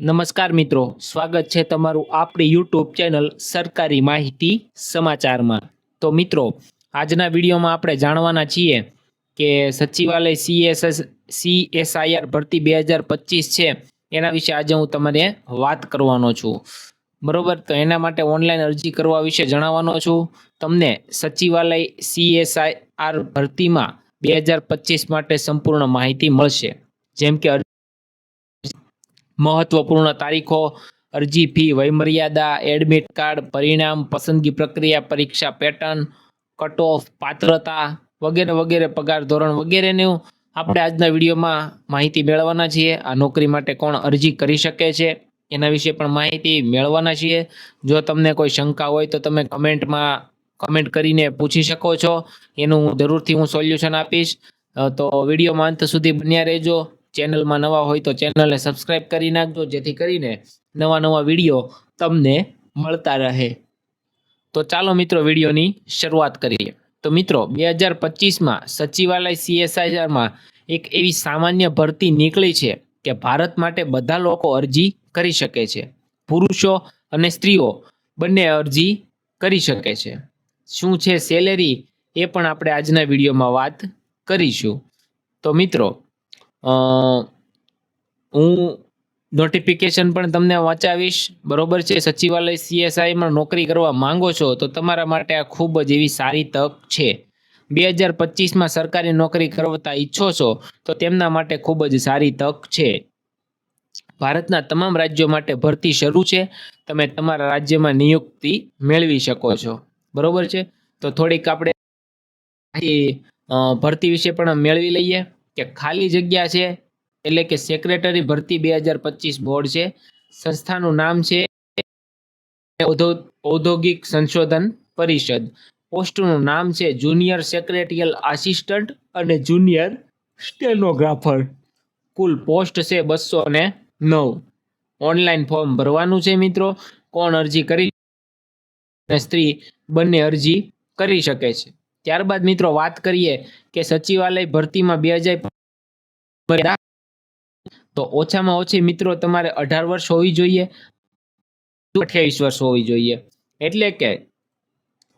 નમસ્કાર મિત્રો, સ્વાગત છે તમારું આપણી યુટ્યુબ ચેનલ સરકારી માહિતી સમાચારમાં। તો મિત્રો, આજના વિડીયોમાં આપણે જાણવાના છીએ કે સચિવાલય CSIR ભરતી 2025 છે એના વિશે આજે હું તમને વાત કરવાનો છું, બરોબર। તો એના માટે ઓનલાઈન અરજી કરવા વિશે જણાવવાનો છું તમને। સચિવાલય CSIR ભરતીમાં 2025 માટે સંપૂર્ણ માહિતી મળશે, જેમ કે महत्वपूर्ण तारीखों, अरजी फी, वयमर्यादा, एडमिट कार्ड, परिणाम, पसंदगी प्रक्रिया, परीक्षा पेटर्न, कट ऑफ, पात्रता वगैरह वगैरह, पगार धोरण वगैरह ने આપણે આજના વિડીયોમાં માહિતી મેળવવાના છીએ। આ નોકરી માટે કોણ અરજી કરી શકે છે એના વિશે પણ માહિતી મેળવવાના છીએ। જો તમને કોઈ શંકા હોય તો તમે કમેન્ટ કરીને પૂછી શકો છો, એનું જરૂરથી હું સોલ્યુશન આપીશ। તો વિડીયોમાં અંત સુધી બન્યા રહેજો। ચેનલમાં નવા હોય તો ચેનલને સબસ્ક્રાઇબ કરી નાખજો, જેથી કરીને નવા વિડીયો તમને મળતા રહે। તો ચાલો મિત્રો વિડીયોની શરૂઆત કરીએ। તો મિત્રો 2025માં સચિવાલય CSIRમાં એક એવી સામાન્ય ભરતી નીકળી છે કે ભારત માટે બધા લોકો અરજી કરી શકે છે। પુરુષો અને સ્ત્રીઓ બંને અરજી કરી શકે છે। શું છે સેલેરી એ પણ આપણે આજના વિડીયોમાં વાત કરીશું। તો મિત્રો હું નોટિફિકેશન પણ તમને વાંચાવીશ, બરોબર છે। સચિવાલય CSIમાં નોકરી કરવા માંગો છો તો તમારા માટે આ ખૂબ જ એવી સારી તક છે। 2025માં સરકારી નોકરી કરતા ઈચ્છો છો તો તેમના માટે ખૂબ જ સારી તક છે। ભારતના તમામ રાજ્યો માટે ભરતી શરૂ છે, તમે તમારા રાજ્યમાં નિયુક્તિ મેળવી શકો છો, બરોબર છે। તો થોડીક આપણે ભરતી વિશે પણ મેળવી લઈએ કે ખાલી જગ્યા છે એટલે કે સેક્રેટરી ભરતી 2025 બોર્ડ છે। સંસ્થાનું નામ છે ઔદ્યોગિક સંશોધન પરિષદ। પોસ્ટનું નામ છે જુનિયર સેક્રેટરીયલ આસિસ્ટન્ટ અને જુનિયર સ્ટેનોગ્રાફર। કુલ પોસ્ટ છે 209। ઓનલાઈન ફોર્મ ભરવાનું છે મિત્રો। કોણ અરજી કરી, સ્ત્રી બંને અરજી કરી શકે છે। ત્યારબાદ મિત્રો વાત કરીએ કે સચિવાલય ભરતીમાં 2000 તો ઓછામાં ઓછી મિત્રો તમારે 18 વર્ષ હોવી જોઈએ, 28 વર્ષ હોવી જોઈએ। એટલે કે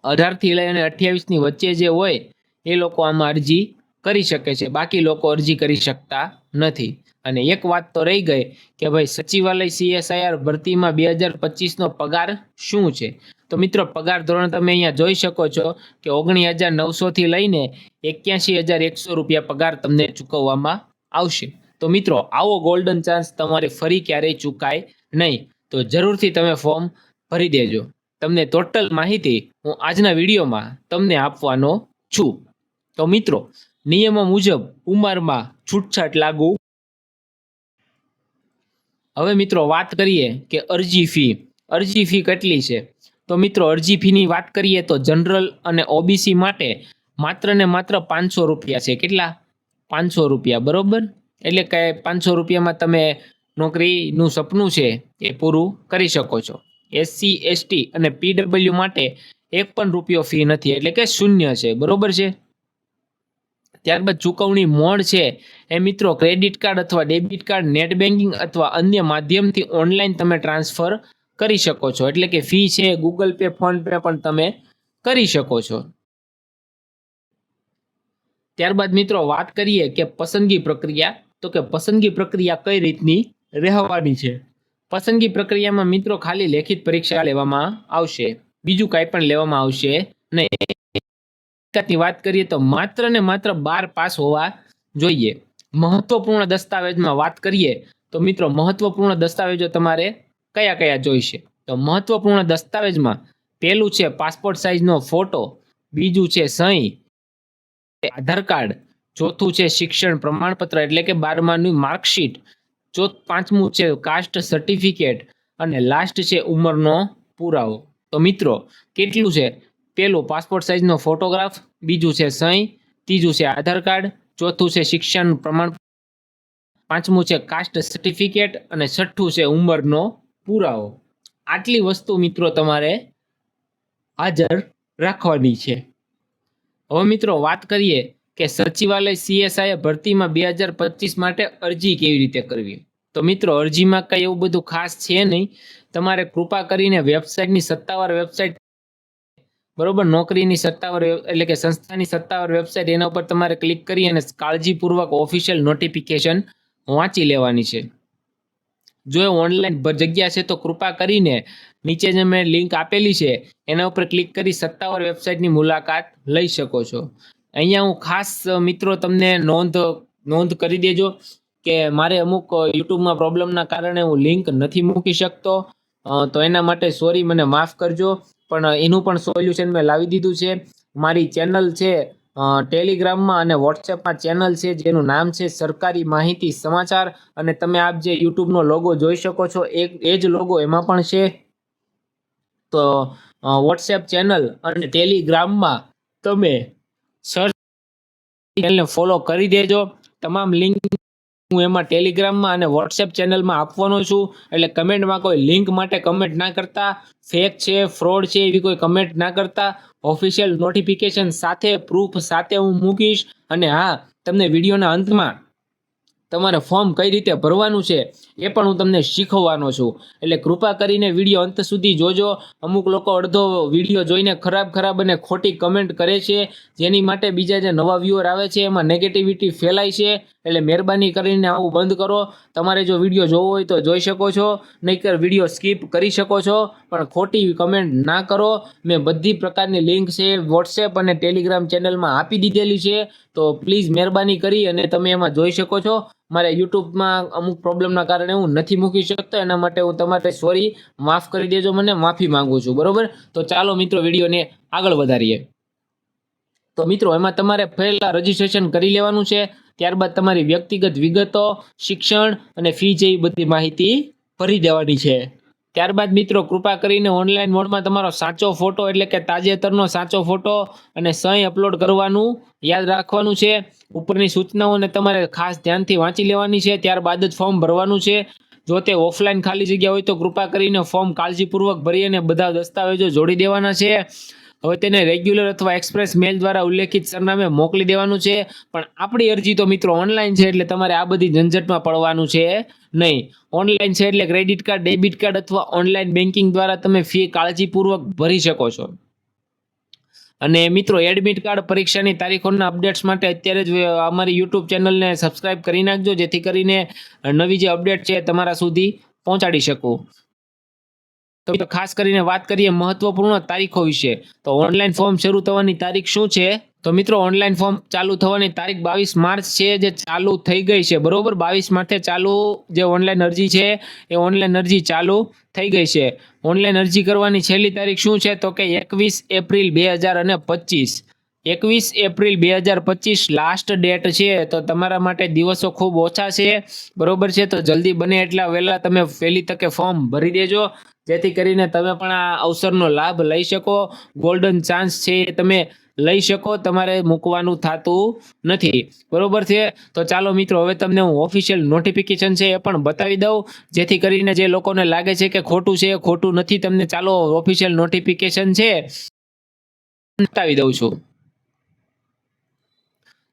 18 થી લઈને 28 ની વચ્ચે જે હોય એ લોકો આમાં અરજી કરી શકે છે, બાકી લોકો અરજી કરી શકતા નથી। અને એક વાત તો રહી ગઈ કે ભાઈ સચિવાલય CSIR ભરતીમાં 2025 નો પગાર શું છે। તો મિત્રો પગાર ધોરણ તમે અહીંયા જોઈ શકો છો કે 19,900 થી લઈને 81,100 રૂપિયા પગાર તમને ચૂકવવામાં આવશે। તો મિત્રો આવો ગોલ્ડન ચાન્સ તમારે ફરી ક્યારેય ચૂકાય નહીં, તો જરૂરથી તમે ફોર્મ ભરી દેજો। તમને ટોટલ માહિતી હું આજના વિડીયોમાં તમને આપવાનો છું। તો મિત્રો નિયમો મુજબ ઉંમરમાં છૂટછાટ લાગુ। હવે મિત્રો વાત કરીએ કે અરજી ફી કેટલી છે। તો મિત્રો અરજી ફીની વાત કરીએ તો જનરલ અને OBC માટે માત્ર ને માત્ર 500 રૂપિયા છે। કેટલા? 500 રૂપિયા, બરોબર। એટલે કે 500 રૂપિયામાં તમે નોકરીનું સપનું છે એ પૂરું કરી શકો છો। SC ST અને PW માટે 1 પણ રૂપિયો ફી નથી, એટલે કે શૂન્ય છે, બરોબર છે। ત્યારબાદ ચૂકવણી મોડ છે એ મિત્રો ક્રેડિટ કાર્ડ અથવા ડેબિટ કાર્ડ, નેટ બેન્કિંગ અથવા અન્ય માધ્યમથી ઓનલાઈન તમે ટ્રાન્સફર કરી શકો છો। એટલે કે ફી છે ગૂગલ પે, ફોન પે પણ તમે કરી શકો છો। ત્યારબાદ મિત્રો વાત કરીએ કે પસંદગી પ્રક્રિયા। તો કે પસંદગી પ્રક્રિયા કઈ રીતની રહેવાની છે। પસંદગી પ્રક્રિયામાં મિત્રો ખાલી લેખિત પરીક્ષા લેવામાં આવશે, બીજું કાંઈ પણ લેવામાં આવશે નહીં। ની વાત કરીએ તો માત્ર ને માત્ર 12 પાસ હોવા જોઈએ। મહત્વપૂર્ણ દસ્તાવેજમાં વાત કરીએ તો મિત્રો મહત્વપૂર્ણ દસ્તાવેજો તમારે કયા કયા જોઈશે। તો મહત્વપૂર્ણ દસ્તાવેજમાં પહેલું છે પાસપોર્ટ સાઇઝનો ફોટો, બીજું છે સહી, આધાર કાર્ડ, ચોથું છે શિક્ષણ પ્રમાણપત્ર એટલે કે 12માની માર્કશીટ, પાંચમું છે કાસ્ટ સર્ટિફિકેટ અને લાસ્ટ છે ઉંમરનો પુરાવો। તો મિત્રો કેટલું છે? પહેલું પાસપોર્ટ સાઇઝનો ફોટોગ્રાફ, બીજું છે સહી, ત્રીજું છે આધાર કાર્ડ, ચોથું છે શિક્ષણ પ્રમાણપત્ર, પાંચમું છે કાસ્ટ સર્ટિફિકેટ અને છઠ્ઠું છે ઉંમરનો પુરાવો। આટલી વસ્તુ મિત્રો તમારે હાજર રાખવાની છે। હવે મિત્રો વાત કરીએ કે સચિવાલય CSIR ભરતીમાં 2025 માટે અરજી કેવી રીતે કરવી। તો મિત્રો અરજીમાં કંઈ એવું બધું ખાસ છે નહીં. તમારે કૃપા કરીને વેબસાઇટની સત્તાવાર વેબસાઇટ, બરોબર, નોકરીની સત્તાવાર એટલે કે સંસ્થાની સત્તાવાર વેબસાઇટ, એના ઉપર તમારે ક્લિક કરી અને કાળજીપૂર્વક ઓફિશિયલ નોટિફિકેશન વાંચી લેવાની છે. જો એ ઓનલાઈન જગ્યા છે તો કૃપા કરીને નીચે જે મેં લિંક આપેલી છે એના ઉપર ક્લિક કરી સત્તાવાર વેબસાઇટની મુલાકાત લઈ શકો છો. અહીંયા હું ખાસ મિત્રો તમને નોંધ કરી દેજો કે મારે અમુક યુટ્યુબમાં પ્રોબ્લેમના કારણે હું લિંક નથી મૂકી શકતો, તો એના માટે સોરી, મને માફ કરજો. પણ એનું પણ સોલ્યુશન મેં લાવી દીધું છે. મારી ચેનલ છે ટેલિગ્રામમાં અને વોટ્સએપમાં ચેનલ છે જેનું નામ છે સરકારી માહિતી સમાચાર, અને તમે આપ જે યુટ્યુબનો લોગો જોઈ શકો છો એ જ લોગો એમાં પણ છે. તો વોટ્સએપ ચેનલ અને ટેલિગ્રામમાં તમે સર્ચ ચેનલને ફોલો કરી દેજો. તમામ લિંક હું એમાં ટેલિગ્રામમાં અને વોટ્સએપ ચેનલમાં આપવાનો છું. એટલે કમેન્ટમાં કોઈ લિંક માટે કમેન્ટ ના કરતા, ફેક છે, ફ્રોડ છે એવી કોઈ કમેન્ટ ના કરતા. ઓફિશિયલ નોટિફિકેશન સાથે, પ્રૂફ સાથે હું મૂકીશ. અને હા, તમને વિડીયોના અંતમાં તમારે ફોર્મ કઈ રીતે ભરવાનું છે એ પણ હું તમને શીખવવાનો છું. એટલે કૃપા કરીને વિડીયો અંત સુધી જોજો. અમુક લોકો અડધો વિડીયો જોઈને ખરાબ અને ખોટી કમેન્ટ કરે છે, જેની માટે બીજા જે નવા વ્યુઅર આવે છે એમાં નેગેટિવિટી ફેલાય છે. એટલે મહેરબાની કરીને આવું બંધ કરો. તમારે જો વિડીયો જોવો હોય તો જોઈ શકો છો, નહીંતર વિડીયો સ્કીપ કરી શકો છો, પણ ખોટી કમેન્ટ ના કરો. મેં બધી પ્રકારની લિંક છે વોટ્સએપ અને ટેલિગ્રામ ચેનલમાં આપી દીધેલી છે. તો પ્લીઝ મહેરબાની કરી અને તમે એમાં જોઈ શકો છો. મારે યુટ્યુબમાં અમુક પ્રોબ્લેમના કારણે હું નથી મૂકી શકતો, એના માટે હું તમારે સોરી, માફ કરી દેજો, મને માફી માંગુ છું. બરોબર, તો ચાલો મિત્રો વિડીયોને આગળ વધારીએ. તો મિત્રો એમાં તમારે પહેલા રજીસ્ટ્રેશન કરી લેવાનું છે. ત્યારબાદ તમારી વ્યક્તિગત વિગતો, શિક્ષણ અને ફી જેવી બધી માહિતી ભરી દેવાની છે. ત્યારબાદ મિત્રો કૃપા કરીને ઓનલાઈન મોડમાં તમારો સાચો ફોટો એટલે કે તાજેતરનો સાચો ફોટો અને સહી અપલોડ કરવાનું યાદ રાખવાનું છે. ઉપરની સૂચનાઓને તમારે ખાસ ધ્યાનથી વાંચી લેવાની છે. ત્યારબાદ જ ફોર્મ ભરવાનું છે. જો તે ઓફલાઈન ખાલી જગ્યા હોય તો કૃપા કરીને ફોર્મ કાળજીપૂર્વક ભરી અને બધા દસ્તાવેજો જોડી દેવાના છે. હવે તેને રેગ્યુલર અથવા એક્સપ્રેસ મેલ દ્વારા ઉલ્લેખિત સરનામે મોકલી દેવાનું છે. પણ આપણી અરજી તો મિત્રો ઓનલાઈન છે એટલે તમારે આ બધી ઝંઝટમાં પડવાનું છે નહીં. ઓનલાઈન છે એટલે ક્રેડિટ કાર્ડ, ડેબિટ કાર્ડ અથવા ઓનલાઈન બેન્કિંગ દ્વારા તમે ફી કાળજીપૂર્વક ભરી શકો છો. અને મિત્રો એડમિટ કાર્ડ, પરીક્ષાની તારીખોના અપડેટ્સ માટે અત્યારે જ અમારી યુટ્યુબ ચેનલને સબસ્ક્રાઇબ કરી નાખજો, જેથી કરીને નવી જે અપડેટ છે તમારા સુધી પહોંચાડી શકું. તો ખાસ કરીને વાત કરીએ મહત્વપૂર્ણ તારીખો વિશે. તો ઓનલાઈન ફોર્મ શરૂ થવાની તારીખ શું છે? તો મિત્રો ઓનલાઈન ફોર્મ ચાલુ થવાની તારીખ 22 માર્ચ છે, જે ચાલુ થઈ ગઈ છે. બરોબર, 22 માર્ચે ચાલુ જે ઓનલાઈન અરજી છે એ ઓનલાઈન અરજી ચાલુ થઈ ગઈ છે. ઓનલાઈન અરજી કરવાની છેલ્લી તારીખ શું છે? તો કે 21 એપ્રિલ 2025. 21 એપ્રિલ 2025 લાસ્ટ ડેટ છે. તો તમારા માટે દિવસો ખૂબ ઓછા છે. બરોબર છે, તો જલ્દી બને એટલા વહેલા તમે વહેલી તકે ફોર્મ ભરી દેજો, જેથી કરીને તમે પણ આ અવસરનો લાભ લઈ શકો. ગોલ્ડન ચાન્સ છે એ તમે લઈ શકો, તમારે મૂકવાનું થતું નથી. બરોબર છે, તો ચાલો મિત્રો હવે તમને હું ઓફિશિયલ નોટિફિકેશન છે એ પણ બતાવી દઉં, જેથી કરીને જે લોકોને લાગે છે કે ખોટું છે, ખોટું નથી. તમને ચાલો ઓફિશિયલ નોટિફિકેશન છે બતાવી દઉં છું.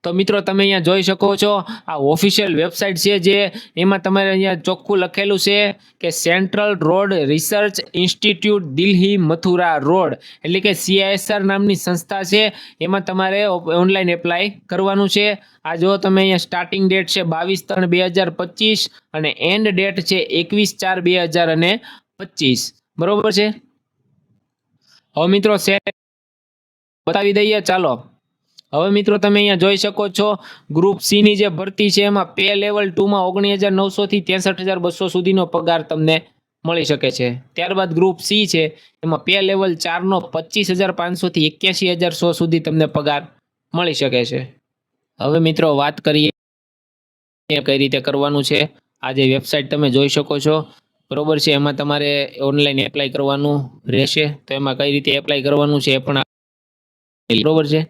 તો મિત્રો તમે અહીંયા જોઈ શકો છો, આ ઓફિશિયલ વેબસાઇટ છે, જે એમાં તમારે અહીંયા ચોખ્ખું લખેલું છે કે central road research institute Delhi Mathura road, એટલે કે CISR નામની સંસ્થા છે. એમાં તમારે ઓનલાઈન એપ્લાય કરવાનું છે. આ જો તમે અહીંયા સ્ટાર્ટિંગ ડેટ છે 22/3/2025 અને એન્ડ ડેટ છે 21/4/2025. બરોબર છે. હવે મિત્રો બતાવી દઈએ. ચાલો હવે મિત્રો તમે અહીંયા જોઈ શકો છો, ગ્રુપ સી ની જે ભરતી છે એમાં પે લેવલ 2 માં 19,900 થી 63,200 સુધીનો પગાર તમને મળી શકે છે. ત્યારબાદ ગ્રુપ સી છે એમાં પે લેવલ 4 નો 25,500 થી 81,100 સુધી તમને પગાર મળી શકે છે. હવે મિત્રો વાત કરીએ કઈ રીતે કરવાનું છે. આ જે વેબસાઇટ તમે જોઈ શકો છો, બરોબર છે, એમાં તમારે ઓનલાઈન એપ્લાય કરવાનું રહેશે. તો એમાં કઈ રીતે એપ્લાય કરવાનું છે એ પણ બરોબર છે.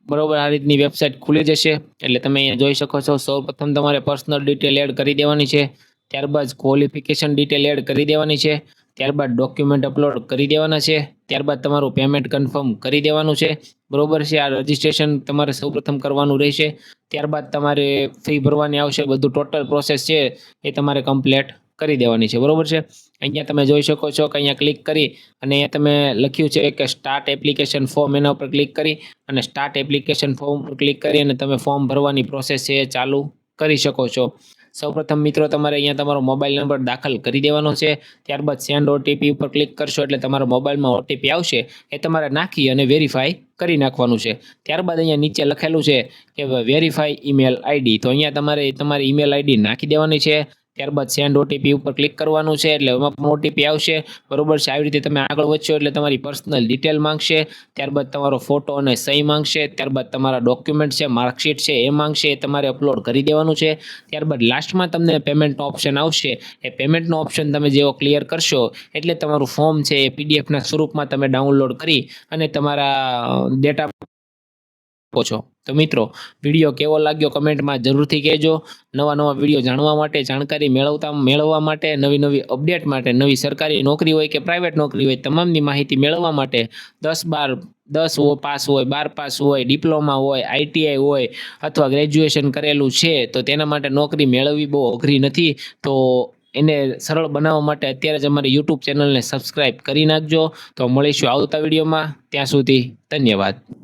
બરોબર, આ રીતની વેબસાઇટ ખુલી જશે. એટલે તમે અહીંયા જોઈ શકો છો, સૌપ્રથમ તમારે પર્સનલ ડિટેલ એડ કરી દેવાની છે. ત્યારબાદ ક્વોલિફિકેશન ડિટેલ એડ કરી દેવાની છે. ત્યારબાદ ડોક્યુમેન્ટ અપલોડ કરી દેવાના છે, ત્યારબાદ તમારું પેમેન્ટ કન્ફર્મ કરી દેવાનું છે, બરોબર છે। આ રજિસ્ટ્રેશન તમારે સૌપ્રથમ કરવાનું રહેશે, ત્યારબાદ તમારે ફી ભરવાની આવશે, બધું ટોટલ પ્રોસેસ છે એ તમારે કમ્પ્લીટ કરી દેવાની છે, બરોબર છે। અહીંયા તમે જોઈ શકો છો કે અહીંયા ક્લિક કરી અને અહીંયા તમે લખ્યું છે કે સ્ટાર્ટ એપ્લિકેશન ફોર્મ, એના ઉપર ક્લિક કરી અને સ્ટાર્ટ એપ્લિકેશન ફોર્મ ઉપર ક્લિક કરી અને તમે ફોર્મ ભરવાની પ્રોસેસ છે એ ચાલુ કરી શકો છો। સૌપ્રથમ મિત્રો તમારે અહીંયા તમારો મોબાઈલ નંબર દાખલ કરી દેવાનો છે, ત્યારબાદ સેન્ડ ઓટીપી ઉપર ક્લિક કરશો એટલે તમારા મોબાઈલમાં ઓટીપી આવશે, એ તમારે નાખી અને વેરીફાઈ કરી નાખવાનું છે। ત્યારબાદ અહીંયા નીચે લખેલું છે કે વેરીફાઈ ઈમેલ આઈડી, તો અહીંયા તમારે તમારી ઈમેલ આઈડી નાખી દેવાની છે, ત્યારબાદ સેન્ડ ઓટીપી ઉપર ક્લિક કરવાનું છે એટલે એમાં પણ ઓટીપી આવશે, બરોબર છે। આવી રીતે તમે આગળ વધશો એટલે તમારી પર્સનલ ડિટેલ માંગશે, ત્યારબાદ તમારો ફોટો અને સહી માંગશે, ત્યારબાદ તમારા ડોક્યુમેન્ટ છે, માર્કશીટ છે એ માંગશે, એ તમારે અપલોડ કરી દેવાનું છે। ત્યારબાદ લાસ્ટમાં તમને પેમેન્ટનો ઓપ્શન આવશે, એ પેમેન્ટનો ઓપ્શન તમે જેવો ક્લિયર કરશો એટલે તમારું ફોર્મ છે એ પીડીએફના સ્વરૂપમાં તમે ડાઉનલોડ કરી અને તમારા ડેટા છો। તો મિત્રો વિડીયો કેવો લાગ્યો કમેન્ટમાં જરૂરથી કહેજો। નવા વિડીયો જાણવા માટે, જાણકારી મેળવવા માટે, નવી અપડેટ માટે, નવી સરકારી નોકરી હોય કે પ્રાઇવેટ નોકરી હોય તમામની માહિતી મેળવવા માટે 10 પાસ હોય, 12 પાસ હોય, ડિપ્લોમા હોય, આઈટીઆઈ હોય અથવા ગ્રેજ્યુએશન કરેલું છે તો તેના માટે નોકરી મેળવવી બહુ અઘરી નથી। તો એને સરળ બનાવવા માટે અત્યારે જ અમારી યુટ્યુબ ચેનલને સબસ્ક્રાઈબ કરી નાખજો। તો મળીશું આવતા વિડીયોમાં, ત્યાં સુધી ધન્યવાદ।